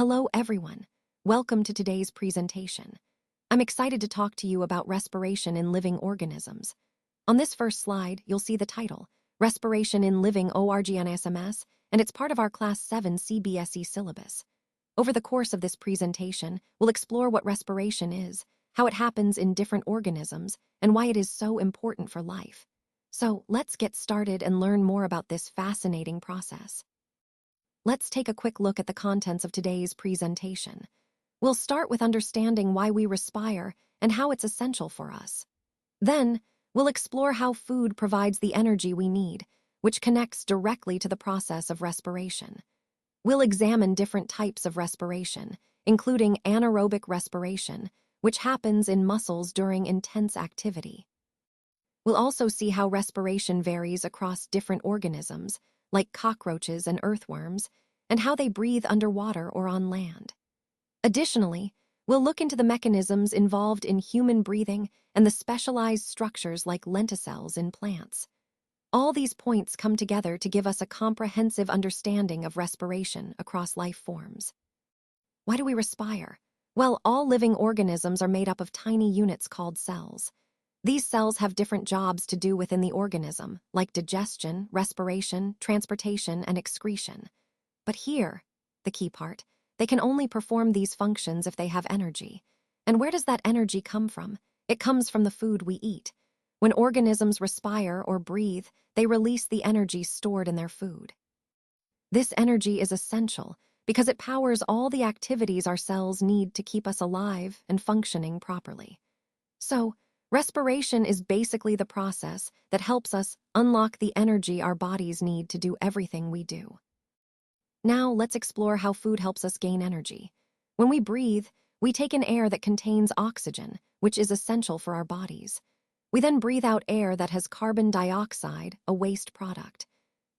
Hello, everyone. Welcome to today's presentation. I'm excited to talk to you about respiration in living organisms. On this first slide, you'll see the title, Respiration in Living Organisms, and it's part of our Class 7 CBSE syllabus. Over the course of this presentation, we'll explore what respiration is, how it happens in different organisms, and why it is so important for life. So let's get started and learn more about this fascinating process. Let's take a quick look at the contents of today's presentation. We'll start with understanding why we respire and how it's essential for us. Then, we'll explore how food provides the energy we need, which connects directly to the process of respiration. We'll examine different types of respiration, including anaerobic respiration, which happens in muscles during intense activity. We'll also see how respiration varies across different organisms, like cockroaches and earthworms, and how they breathe underwater or on land. Additionally, we'll look into the mechanisms involved in human breathing and the specialized structures like lenticels in plants. All these points come together to give us a comprehensive understanding of respiration across life forms. Why do we respire? Well, all living organisms are made up of tiny units called cells. These cells have different jobs to do within the organism, like digestion, respiration, transportation, and excretion. But here, the key part, they can only perform these functions if they have energy. And where does that energy come from? It comes from the food we eat. When organisms respire or breathe, they release the energy stored in their food. This energy is essential because it powers all the activities our cells need to keep us alive and functioning properly. So, respiration is basically the process that helps us unlock the energy our bodies need to do everything we do. Now, let's explore how food helps us gain energy. When we breathe, we take in air that contains oxygen, which is essential for our bodies. We then breathe out air that has carbon dioxide, a waste product.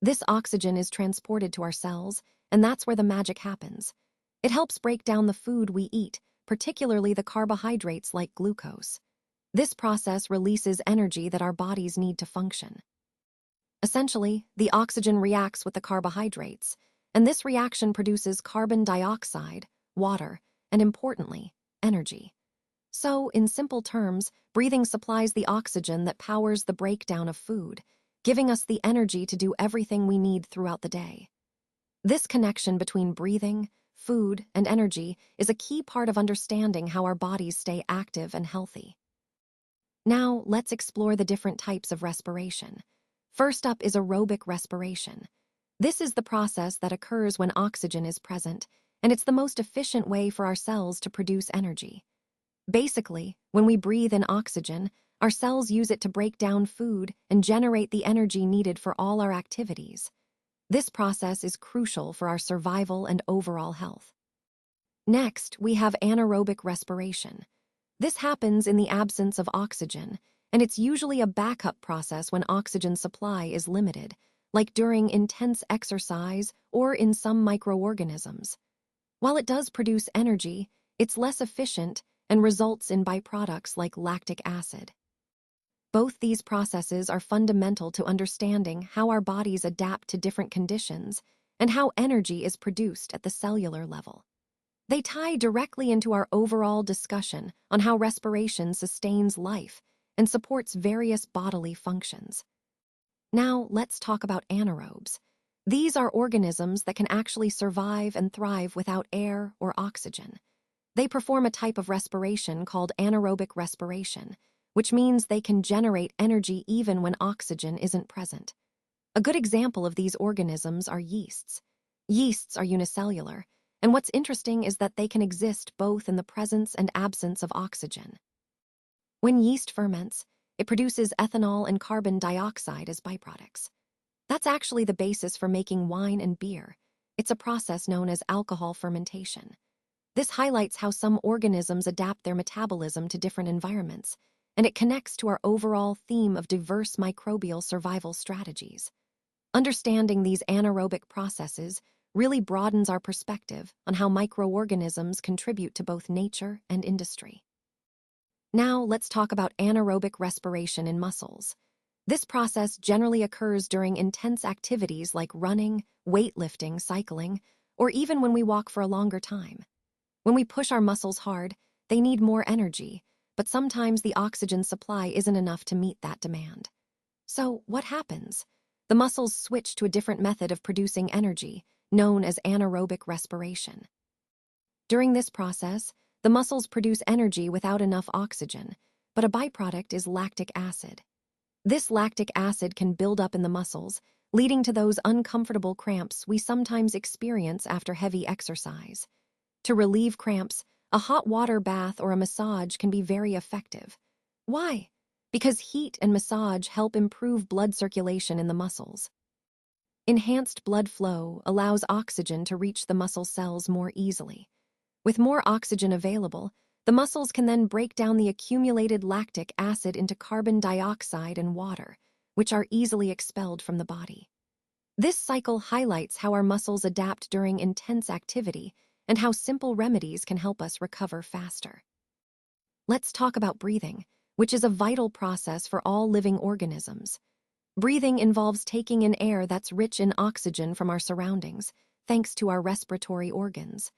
This oxygen is transported to our cells, and that's where the magic happens. It helps break down the food we eat, particularly the carbohydrates like glucose. This process releases energy that our bodies need to function. Essentially, the oxygen reacts with the carbohydrates, and this reaction produces carbon dioxide, water, and importantly, energy. So, in simple terms, breathing supplies the oxygen that powers the breakdown of food, giving us the energy to do everything we need throughout the day. This connection between breathing, food, and energy is a key part of understanding how our bodies stay active and healthy. Now, let's explore the different types of respiration. First up is aerobic respiration. This is the process that occurs when oxygen is present, and it's the most efficient way for our cells to produce energy. Basically, when we breathe in oxygen, our cells use it to break down food and generate the energy needed for all our activities. This process is crucial for our survival and overall health. Next, we have anaerobic respiration. This happens in the absence of oxygen, and it's usually a backup process when oxygen supply is limited, like during intense exercise or in some microorganisms. While it does produce energy, it's less efficient and results in byproducts like lactic acid. Both these processes are fundamental to understanding how our bodies adapt to different conditions and how energy is produced at the cellular level. They tie directly into our overall discussion on how respiration sustains life and supports various bodily functions. Now, let's talk about anaerobes. These are organisms that can actually survive and thrive without air or oxygen. They perform a type of respiration called anaerobic respiration, which means they can generate energy even when oxygen isn't present. A good example of these organisms are yeasts. Yeasts are unicellular, and what's interesting is that they can exist both in the presence and absence of oxygen. When yeast ferments, it produces ethanol and carbon dioxide as byproducts. That's actually the basis for making wine and beer. It's a process known as alcohol fermentation. This highlights how some organisms adapt their metabolism to different environments, and it connects to our overall theme of diverse microbial survival strategies. Understanding these anaerobic processes really broadens our perspective on how microorganisms contribute to both nature and industry. Now, let's talk about anaerobic respiration in muscles. This process generally occurs during intense activities like running, weightlifting, cycling, or even when we walk for a longer time. When we push our muscles hard, they need more energy, but sometimes the oxygen supply isn't enough to meet that demand. So, what happens? The muscles switch to a different method of producing energy, known as anaerobic respiration. During this process, the muscles produce energy without enough oxygen, but a byproduct is lactic acid. This lactic acid can build up in the muscles, leading to those uncomfortable cramps we sometimes experience after heavy exercise. To relieve cramps, a hot water bath or a massage can be very effective. Why? Because heat and massage help improve blood circulation in the muscles. Enhanced blood flow allows oxygen to reach the muscle cells more easily. With more oxygen available, the muscles can then break down the accumulated lactic acid into carbon dioxide and water, which are easily expelled from the body. This cycle highlights how our muscles adapt during intense activity and how simple remedies can help us recover faster. Let's talk about breathing, which is a vital process for all living organisms. Breathing involves taking in air that's rich in oxygen from our surroundings, thanks to our respiratory organs.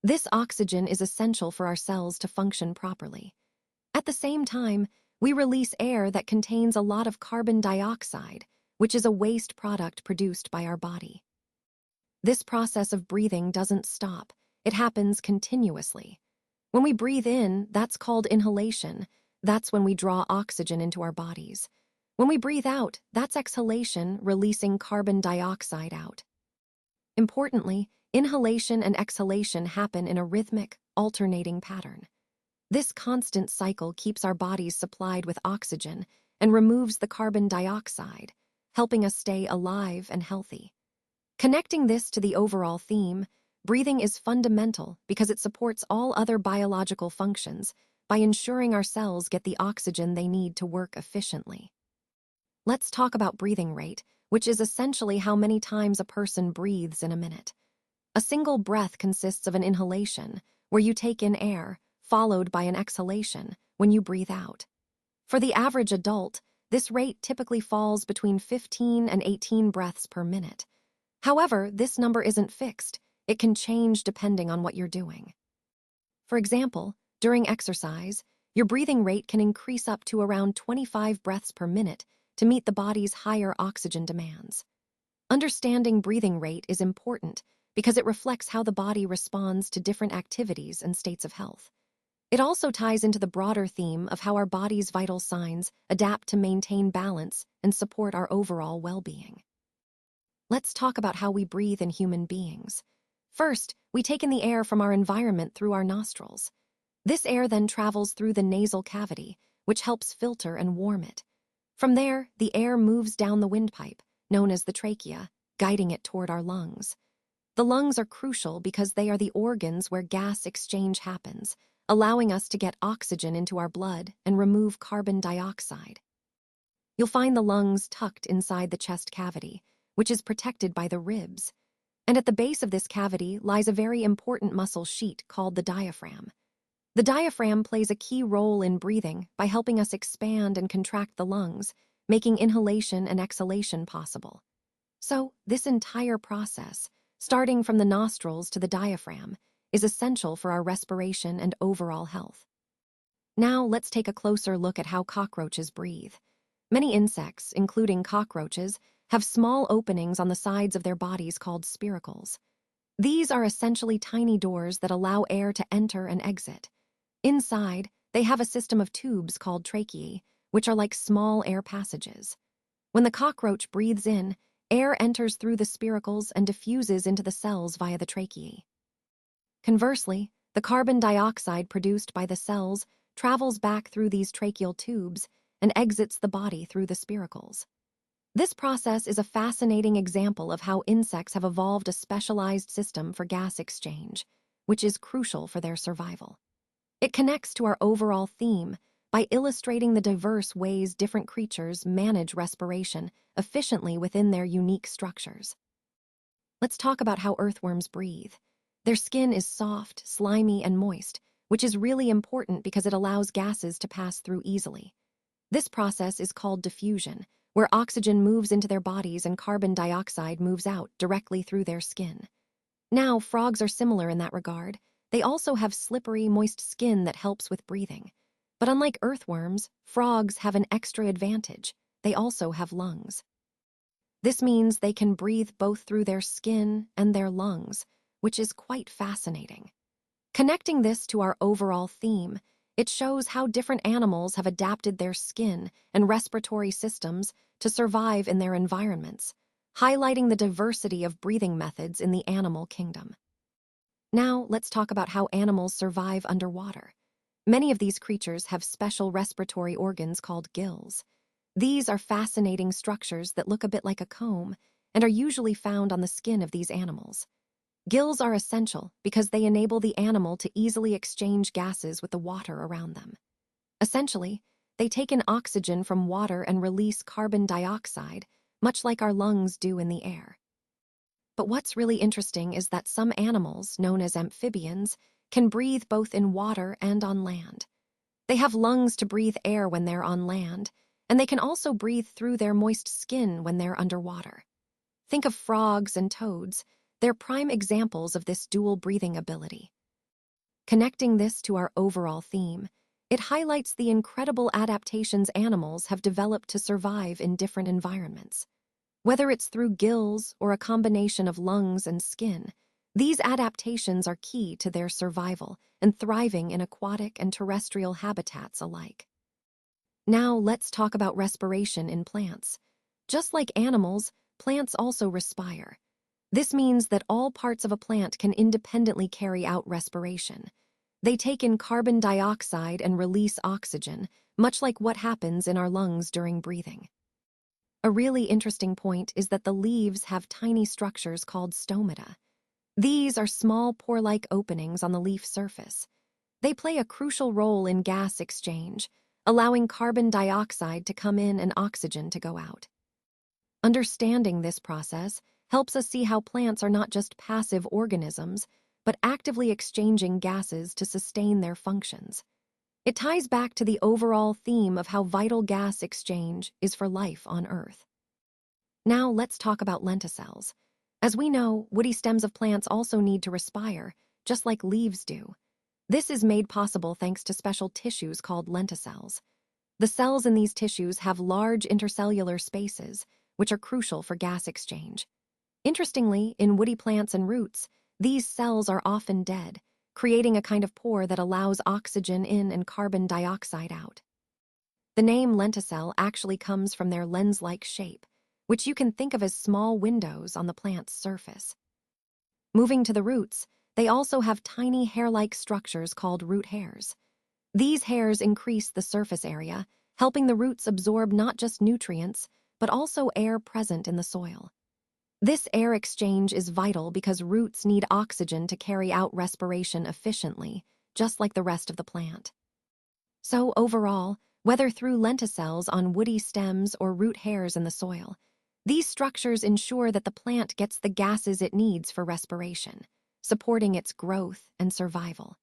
This oxygen is essential for our cells to function properly. At the same time, we release air that contains a lot of carbon dioxide, which is a waste product produced by our body. This process of breathing doesn't stop. It happens continuously. When we breathe in, that's called inhalation. That's when we draw oxygen into our bodies. When we breathe out, that's exhalation, releasing carbon dioxide out. Importantly, inhalation and exhalation happen in a rhythmic, alternating pattern. This constant cycle keeps our bodies supplied with oxygen and removes the carbon dioxide, helping us stay alive and healthy. Connecting this to the overall theme, breathing is fundamental because it supports all other biological functions by ensuring our cells get the oxygen they need to work efficiently. Let's talk about breathing rate, which is essentially how many times a person breathes in a minute. A single breath consists of an inhalation, where you take in air, followed by an exhalation, when you breathe out. For the average adult, this rate typically falls between 15 and 18 breaths per minute. However, this number isn't fixed. It can change depending on what you're doing. For example, during exercise, your breathing rate can increase up to around 25 breaths per minute to meet the body's higher oxygen demands. Understanding breathing rate is important because it reflects how the body responds to different activities and states of health. It also ties into the broader theme of how our body's vital signs adapt to maintain balance and support our overall well-being. Let's talk about how we breathe in human beings. First, we take in the air from our environment through our nostrils. This air then travels through the nasal cavity, which helps filter and warm it. From there, the air moves down the windpipe, known as the trachea, guiding it toward our lungs. The lungs are crucial because they are the organs where gas exchange happens, allowing us to get oxygen into our blood and remove carbon dioxide. You'll find the lungs tucked inside the chest cavity, which is protected by the ribs. And at the base of this cavity lies a very important muscle sheet called the diaphragm. The diaphragm plays a key role in breathing by helping us expand and contract the lungs, making inhalation and exhalation possible. So, this entire process, starting from the nostrils to the diaphragm, is essential for our respiration and overall health. Now, let's take a closer look at how cockroaches breathe. Many insects, including cockroaches, have small openings on the sides of their bodies called spiracles. These are essentially tiny doors that allow air to enter and exit. Inside, they have a system of tubes called tracheae, which are like small air passages. When the cockroach breathes in, air enters through the spiracles and diffuses into the cells via the tracheae. Conversely, the carbon dioxide produced by the cells travels back through these tracheal tubes and exits the body through the spiracles. This process is a fascinating example of how insects have evolved a specialized system for gas exchange, which is crucial for their survival. It connects to our overall theme by illustrating the diverse ways different creatures manage respiration efficiently within their unique structures. Let's talk about how earthworms breathe. Their skin is soft, slimy, and moist, which is really important because it allows gases to pass through easily. This process is called diffusion, where oxygen moves into their bodies and carbon dioxide moves out directly through their skin. Now, frogs are similar in that regard. They also have slippery, moist skin that helps with breathing. But unlike earthworms, frogs have an extra advantage. They also have lungs. This means they can breathe both through their skin and their lungs, which is quite fascinating. Connecting this to our overall theme, it shows how different animals have adapted their skin and respiratory systems to survive in their environments, highlighting the diversity of breathing methods in the animal kingdom. Now, let's talk about how animals survive underwater. Many of these creatures have special respiratory organs called gills. These are fascinating structures that look a bit like a comb and are usually found on the skin of these animals. Gills are essential because they enable the animal to easily exchange gases with the water around them. Essentially, they take in oxygen from water and release carbon dioxide, much like our lungs do in the air. But what's really interesting is that some animals, known as amphibians, can breathe both in water and on land. They have lungs to breathe air when they're on land, and they can also breathe through their moist skin when they're underwater. Think of frogs and toads. They're prime examples of this dual breathing ability. Connecting this to our overall theme, it highlights the incredible adaptations animals have developed to survive in different environments. Whether it's through gills or a combination of lungs and skin, these adaptations are key to their survival and thriving in aquatic and terrestrial habitats alike. Now let's talk about respiration in plants. Just like animals, plants also respire. This means that all parts of a plant can independently carry out respiration. They take in carbon dioxide and release oxygen, much like what happens in our lungs during breathing. A really interesting point is that the leaves have tiny structures called stomata. These are small pore-like openings on the leaf surface. They play a crucial role in gas exchange, allowing carbon dioxide to come in and oxygen to go out. Understanding this process helps us see how plants are not just passive organisms, but actively exchanging gases to sustain their functions. It ties back to the overall theme of how vital gas exchange is for life on Earth. Now let's talk about lenticels. As we know, woody stems of plants also need to respire, just like leaves do. This is made possible thanks to special tissues called lenticels. The cells in these tissues have large intercellular spaces, which are crucial for gas exchange. Interestingly, in woody plants and roots, these cells are often dead, creating a kind of pore that allows oxygen in and carbon dioxide out. The name lenticel actually comes from their lens-like shape, which you can think of as small windows on the plant's surface. Moving to the roots, they also have tiny hair-like structures called root hairs. These hairs increase the surface area, helping the roots absorb not just nutrients, but also air present in the soil. This air exchange is vital because roots need oxygen to carry out respiration efficiently, just like the rest of the plant. So overall, whether through lenticels on woody stems or root hairs in the soil, these structures ensure that the plant gets the gases it needs for respiration, supporting its growth and survival.